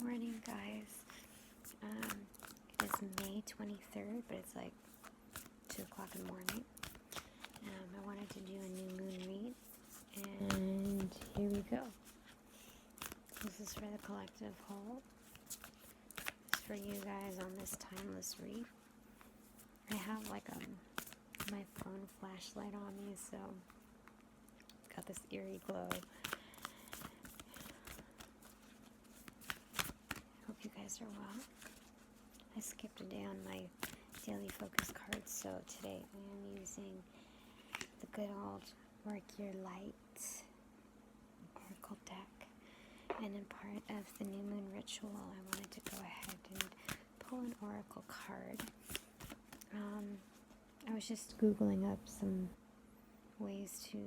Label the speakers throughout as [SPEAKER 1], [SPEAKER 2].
[SPEAKER 1] Morning, guys. It is May 23rd, but it's like 2 o'clock in the morning. I wanted to do a new moon read, and here we go. This is for the collective whole. It's for you guys on this timeless read. I have like my phone flashlight on me, so it's got this eerie glow. Hope you guys are well. I skipped a day on my daily focus cards, so today I am using the good old Work Your Light Oracle deck. And in part of the new moon ritual, I wanted to go ahead and pull an oracle card. I was just Googling up some ways to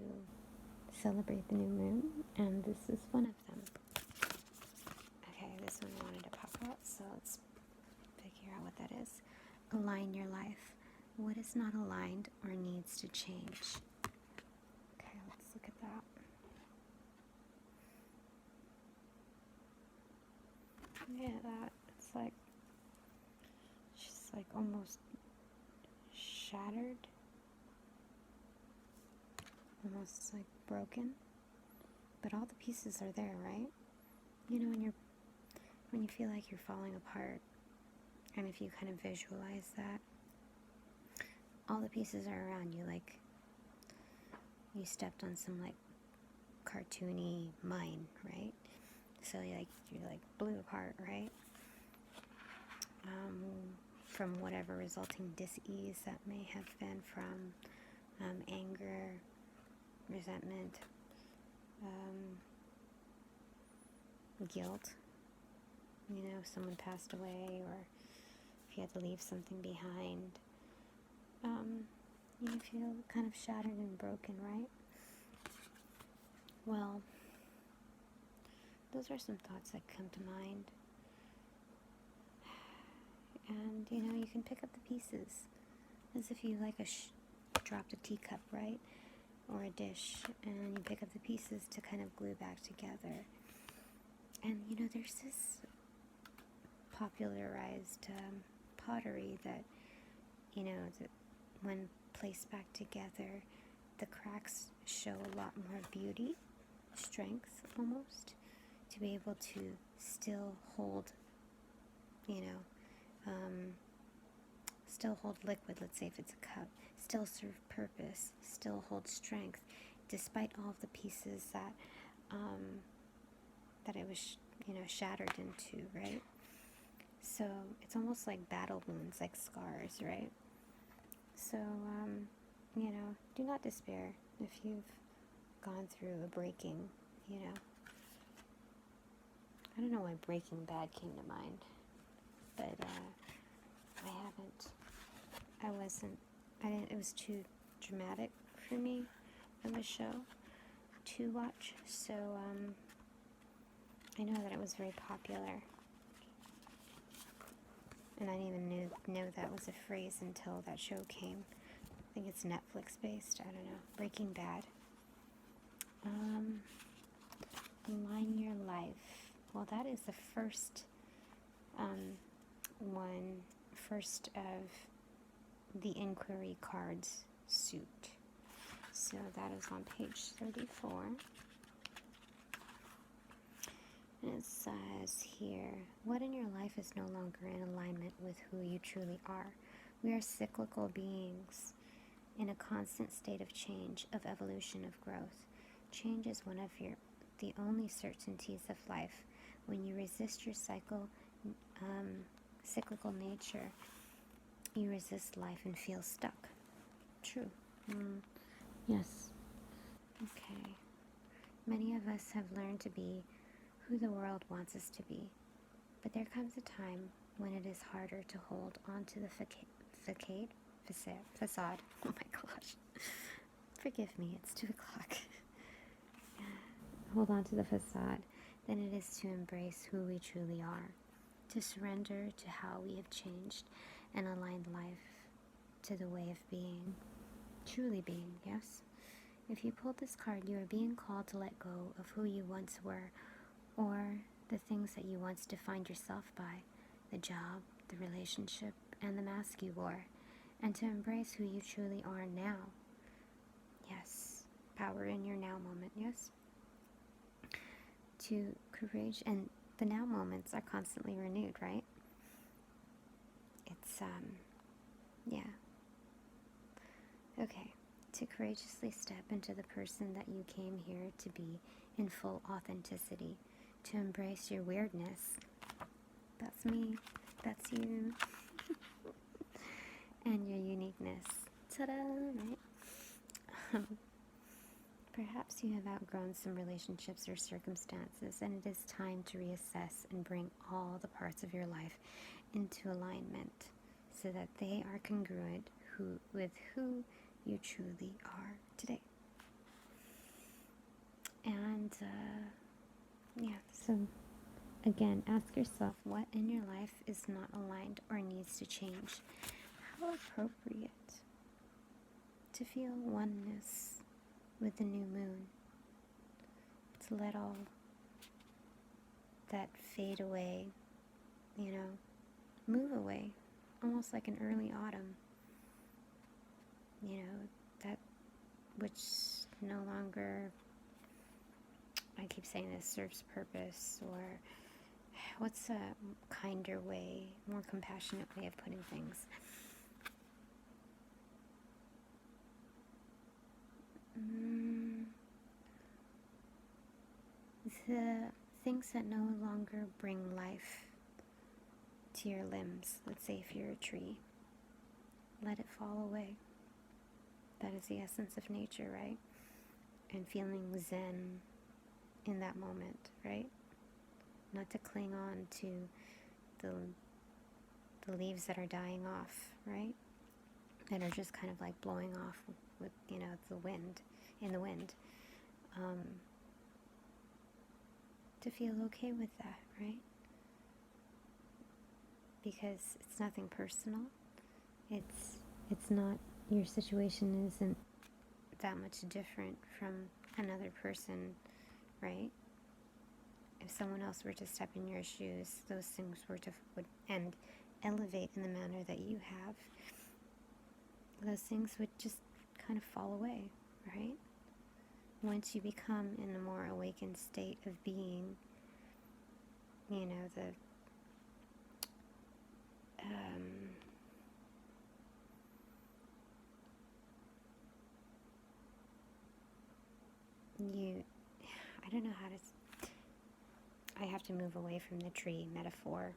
[SPEAKER 1] celebrate the new moon, and this is one of them. Okay, this one I wanted to pop out, so let's figure out what that is. Align your life. What is not aligned or needs to change? Okay, let's look at that. Yeah, that, it's like, just like almost shattered. Almost like broken. But all the pieces are there, right? You know, when you feel like you're falling apart, and if you kind of visualize that, all the pieces are around you, like you stepped on some like cartoony mine, right? So you're blew apart, right? From whatever resulting dis-ease that may have been from anger, resentment, guilt. You know, if someone passed away, or if you had to leave something behind. You feel kind of shattered and broken, right? Well, those are some thoughts that come to mind. And, you know, you can pick up the pieces as if you dropped a teacup, right? Or a dish, and you pick up the pieces to kind of glue back together. And, you know, there's this popularized pottery that, you know, that when placed back together, the cracks show a lot more beauty, strength almost, to be able to still hold, you know, still hold liquid, let's say if it's a cup, still serve purpose, still hold strength, despite all of the pieces that it was, you know, shattered into, right? So it's almost like battle wounds, like scars, right? So, you know, do not despair if you've gone through a breaking, you know. I don't know why Breaking Bad came to mind, but it was too dramatic for me of a show to watch, so I know that it was very popular, and I didn't even know that was a phrase until that show came. I think it's Netflix based, I don't know. Breaking Bad. Align your life. Well, that is the first of the inquiry cards suit. So that is on page 34. And it says here, what in your life is no longer in alignment with who you truly are? We are cyclical beings in a constant state of change, of evolution, of growth. Change is one of the only certainties of life. When you resist your cyclical nature, you resist life and feel stuck. True. Yes. Okay. Many of us have learned to be who the world wants us to be, but there comes a time when it is harder to hold on to the facade. Oh my gosh. Forgive me, it's 2 o'clock. Hold on to the facade than it is to embrace who we truly are, to surrender to how we have changed and aligned life to the way of being, truly being, yes? If you pulled this card, you are being called to let go of who you once were, or the things things that you once defined yourself by, the job, the relationship, and the mask you wore, and to embrace who you truly are now. Yes, power in your now moment, yes? To courage, and the now moments are constantly renewed, right? It's, yeah. Okay, to courageously step into the person that you came here to be in full authenticity, to embrace your weirdness. That's me, that's you, and your uniqueness. Ta-da, right? Perhaps you have outgrown some relationships or circumstances, and it is time to reassess and bring all the parts of your life into alignment so that they are congruent with who you truly are today. And, yeah, so again, ask yourself what in your life is not aligned or needs to change. How appropriate to feel oneness with the new moon, to let all that fade away, move away, almost like an early autumn, that which no longer, I keep saying this, serves purpose, or what's a kinder way, more compassionate way of putting things? The things that no longer bring life to your limbs. Let's say if you're a tree, let it fall away. That is the essence of nature, right? And feeling zen in that moment, right? Not to cling on to the leaves that are dying off, right? That are just kind of like blowing off with, the wind, in the wind. To feel okay with that, right? Because it's nothing personal. It's not, your situation isn't that much different from another person, right? If someone else were to step in your shoes, those things would elevate in the manner that you have. Those things would just kind of fall away, right? Once you become in a more awakened state of being, I don't know how to, I have to move away from the tree metaphor,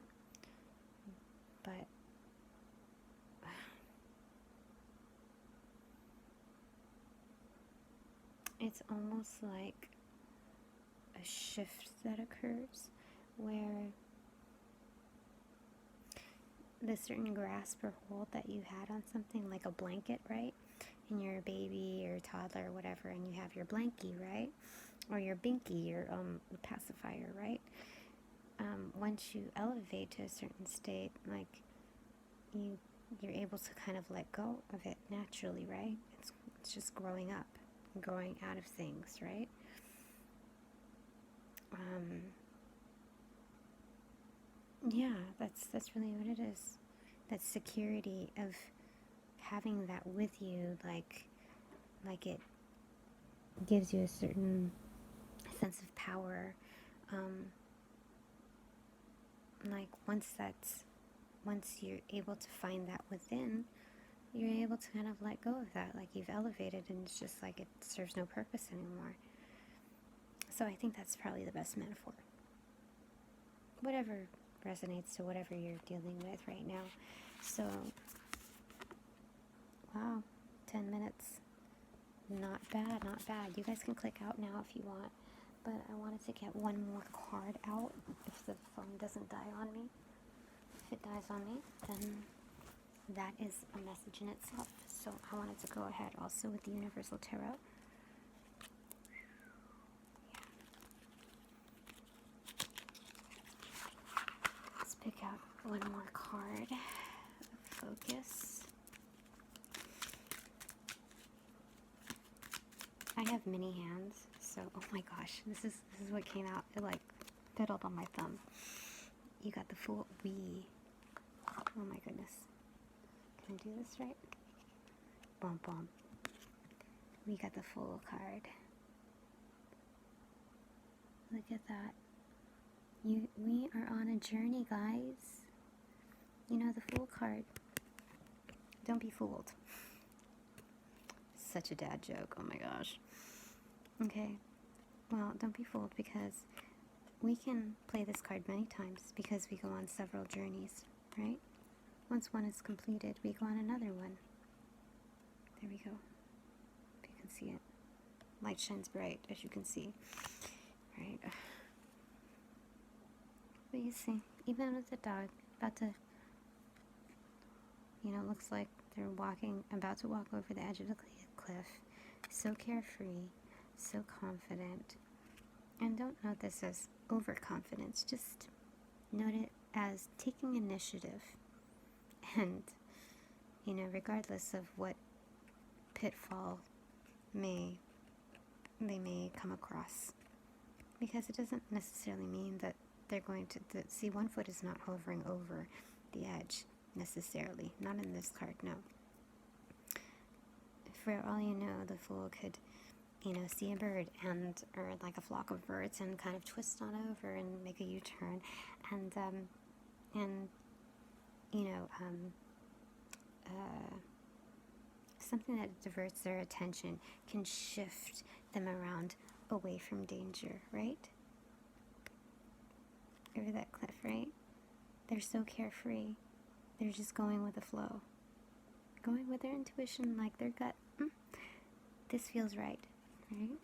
[SPEAKER 1] but it's almost like a shift that occurs where the certain grasp or hold that you had on something, like a blanket, right? And you're a baby or a toddler or whatever, and you have your blankie, right? Or your binky, your pacifier, right? Once you elevate to a certain state, like you're able to kind of let go of it naturally, right? It's just growing up, growing out of things, right? Yeah, that's really what it is. That security of having that with you, like it gives you a certain sense of power. Like once you're able to find that within, you're able to kind of let go of that. Like you've elevated, and it's just like it serves no purpose anymore. So I think that's probably the best metaphor. Whatever resonates to whatever you're dealing with right now. So, wow, 10 minutes. Not bad, not bad. You guys can click out now if you want. But I wanted to get one more card out if the phone doesn't die on me. If it dies on me, then that is a message in itself. So I wanted to go ahead also with the Universal Tarot. Let's pick out one more card of focus. I have mini hands, so oh my gosh, this is what came out. It like fiddled on my thumb. You got the full oh my goodness. Can I do this right? Bom bom. We got the full card. Look at that. We are on a journey, guys. You know, the Fool card. Don't be fooled. Such a dad joke. Oh my gosh. Okay. Well, don't be fooled, because we can play this card many times because we go on several journeys, right? Once one is completed, we go on another one. There we go. If you can see it. Light shines bright, as you can see. Right? But you see, even with the dog about to, looks like they're about to walk over the edge of the cliff. So carefree, so confident. And don't note this as overconfidence, just note it as taking initiative. And, regardless of what pitfall they may come across. Because it doesn't necessarily mean that they're going to, see, one foot is not hovering over the edge necessarily. Not in this card, no. For all you know, the Fool could, see a bird or like a flock of birds and kind of twist on over and make a U-turn and something that diverts their attention can shift them around away from danger, right? Over that cliff, right? They're so carefree. They're just going with the flow. Going with their intuition, like their gut. This feels right, right?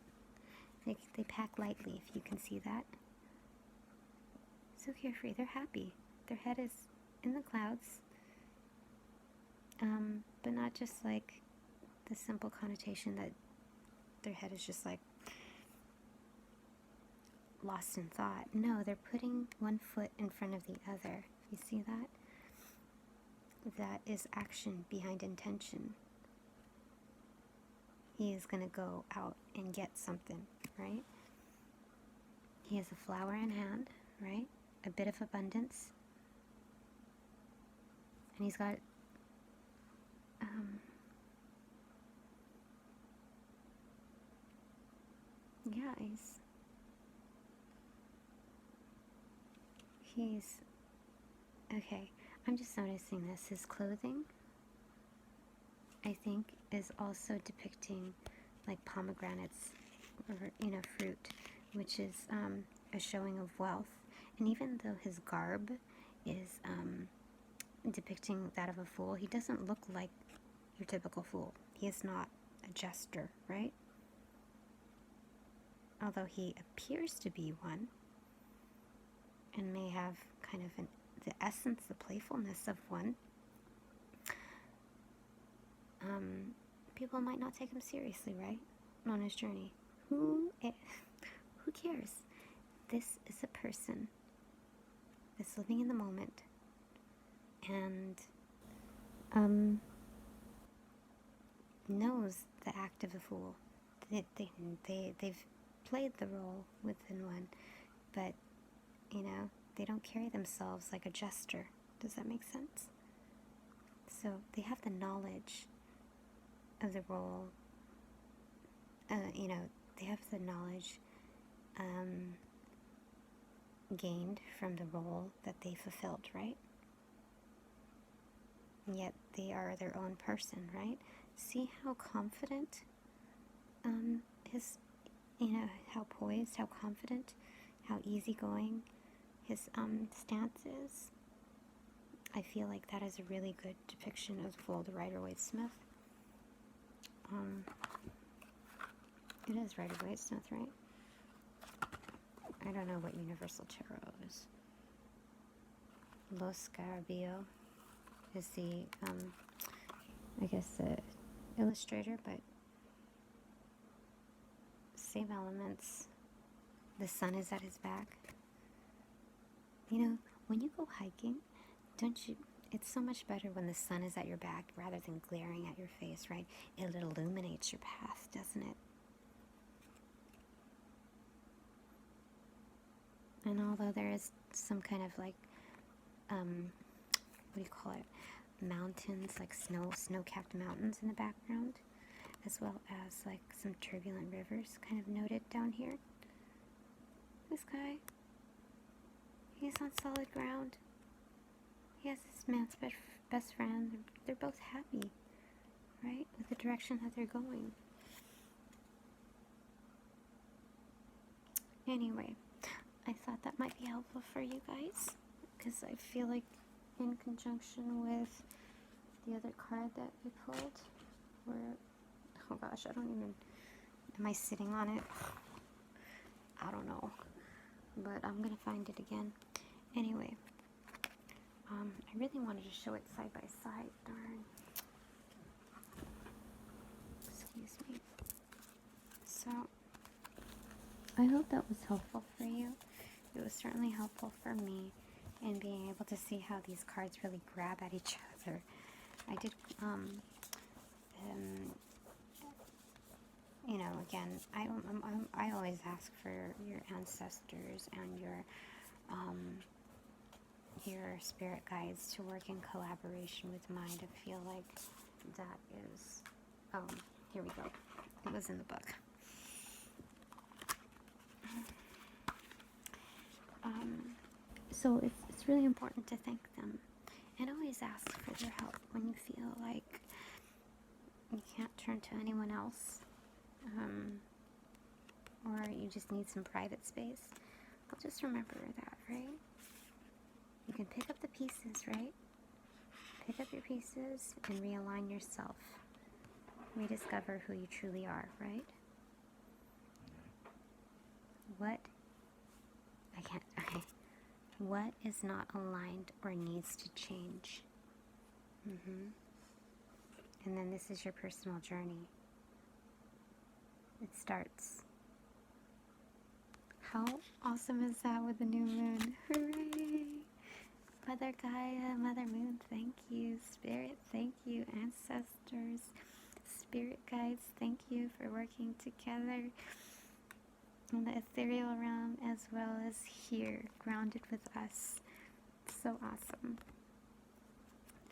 [SPEAKER 1] They pack lightly, if you can see that. So carefree. They're happy. Their head is in the clouds. But not just like the simple connotation that their head is just like lost in thought. No, they're putting one foot in front of the other. You see that? That is action behind intention. He is going to go out and get something, right? He has a flower in hand, right? A bit of abundance. And he's got he's okay. I'm just noticing this. His clothing, I think, is also depicting like pomegranates or, fruit, which is a showing of wealth. And even though his garb is depicting that of a fool, he doesn't look like your typical fool. He is not a jester, right? Although he appears to be one and may have kind of the essence, the playfulness of one, people might not take him seriously, right? On his journey. Who cares? This is a person that's living in the moment and knows the act of a fool. They've played the role within one, but they don't carry themselves like a jester. Does that make sense? So they have the knowledge of the role. They have the knowledge gained from the role that they fulfilled, right? And yet they are their own person, right? See how confident his, how poised, how confident, how easygoing his stance is. I feel like that is a really good depiction of the Fool, the Rider-Waite-Smith. It is Rider-Waite-Smith, right? I don't know what Universal Tarot is. Lo Scarabeo is the, I guess, the illustrator, but same elements. The sun is at his back. When you go hiking, it's so much better when the sun is at your back rather than glaring at your face, right? It illuminates your path, doesn't it? And although there is some kind of like, what do you call it, mountains, like snow-capped mountains in the background, as well as like some turbulent rivers kind of noted down here. This guy, he's on solid ground. He has this man's best friend. They're both happy, right, with the direction that they're going. Anyway, I thought that might be helpful for you guys, because I feel like in conjunction with the other card that we pulled, where, oh gosh, I don't even, am I sitting on it? I don't know, but I'm gonna find it again. Anyway, I really wanted to show it side by side, darn. Excuse me. So, I hope that was helpful for you. It was certainly helpful for me in being able to see how these cards really grab at each other. I did, you know, again, I always ask for your ancestors and your spirit guides to work in collaboration with mine to feel like that is, here we go. It was in the book. So it's really important to thank them and always ask for their help when you feel like you can't turn to anyone else, or you just need some private space. Well, just remember that, right? You can pick up the pieces, right? Pick up your pieces and realign yourself. Rediscover who you truly are, right? What is not aligned or needs to change? And then this is your personal journey. It starts. How awesome is that with the new moon? Hooray! Mother Gaia, Mother Moon, thank you. Spirit, thank you. Ancestors, spirit guides, thank you for working together in the ethereal realm as well as here, grounded with us. So awesome.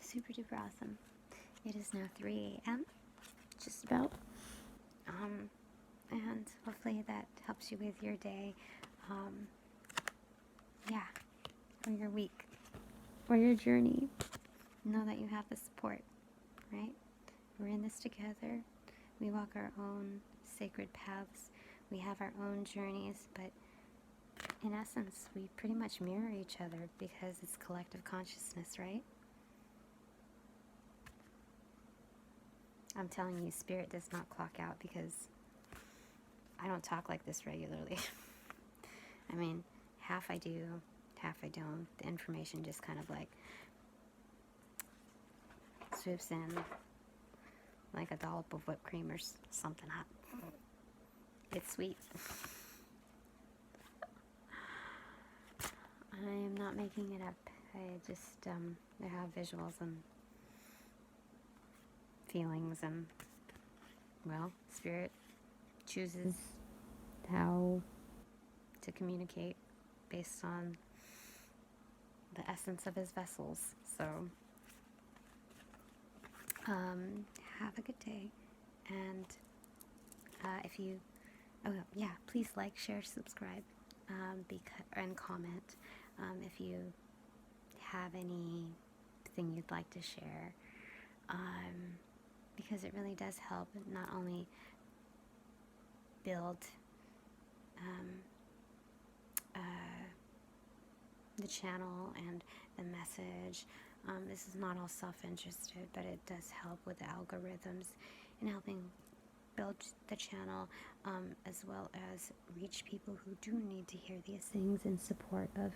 [SPEAKER 1] Super duper awesome. It is now 3 a.m. just about. And hopefully that helps you with your day. Yeah, or your week, or your journey. Know that you have the support, right? We're in this together. We walk our own sacred paths. We have our own journeys, but in essence, we pretty much mirror each other because it's collective consciousness, right? I'm telling you, spirit does not clock out because I don't talk like this regularly. I mean, half I do, half I don't. The information just kind of like swoops in like a dollop of whipped cream or something hot. It's sweet. I am not making it up. I just, I have visuals and feelings and, well, spirit chooses how to communicate based on the essence of his vessels. So, have a good day. And if you, please like, share, subscribe, and comment if you have anything you'd like to share, because it really does help not only build the channel and the message. This is not all self-interested, but it does help with the algorithms in helping build the channel, as well as reach people who do need to hear these things in support of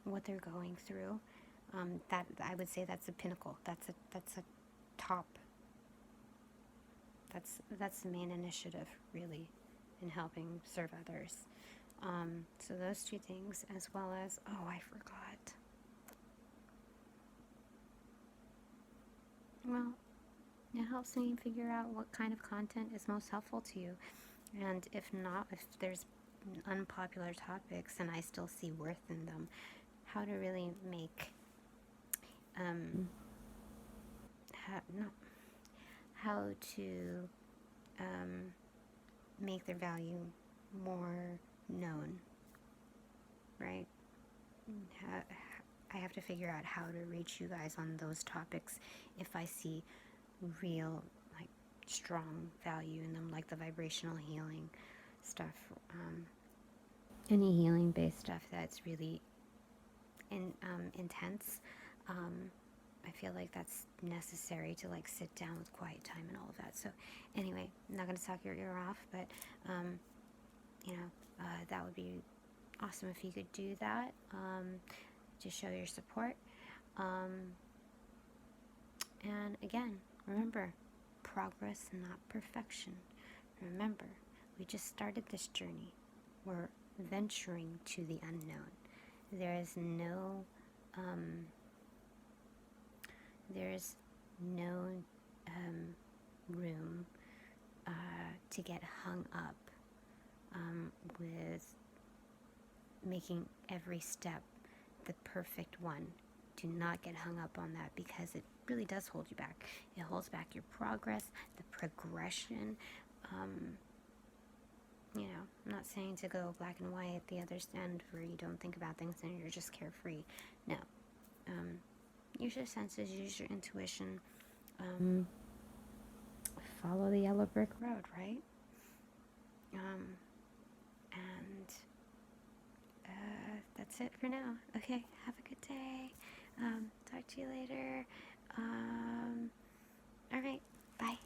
[SPEAKER 1] what they're going through. That I would say that's a pinnacle. That's a top. That's the main initiative, really, in helping serve others. So those two things, as well as, I forgot. Well, it helps me figure out what kind of content is most helpful to you. And if not, if there's unpopular topics and I still see worth in them. How to really make, how to make their value more known, right? I have to figure out how to reach you guys on those topics if I see real, like, strong value in them, like the vibrational healing stuff, any healing based stuff that's really intense. I feel like that's necessary to, like, sit down with quiet time and all of that. So anyway, I'm not going to talk your ear off, but that would be awesome if you could do that, to show your support. And again, remember, progress, not perfection. Remember, we just started this journey. We're venturing to the unknown. There is no room to get hung up with making every step the perfect one. Do not get hung up on that, because it really does hold you back. It holds back your progress, the progression. I'm not saying to go black and white at the other end where you don't think about things and you're just carefree. No. Use your senses, use your intuition. Follow the yellow brick road, right? That's it for now. Okay, have a good day. Talk to you later. Alright, bye.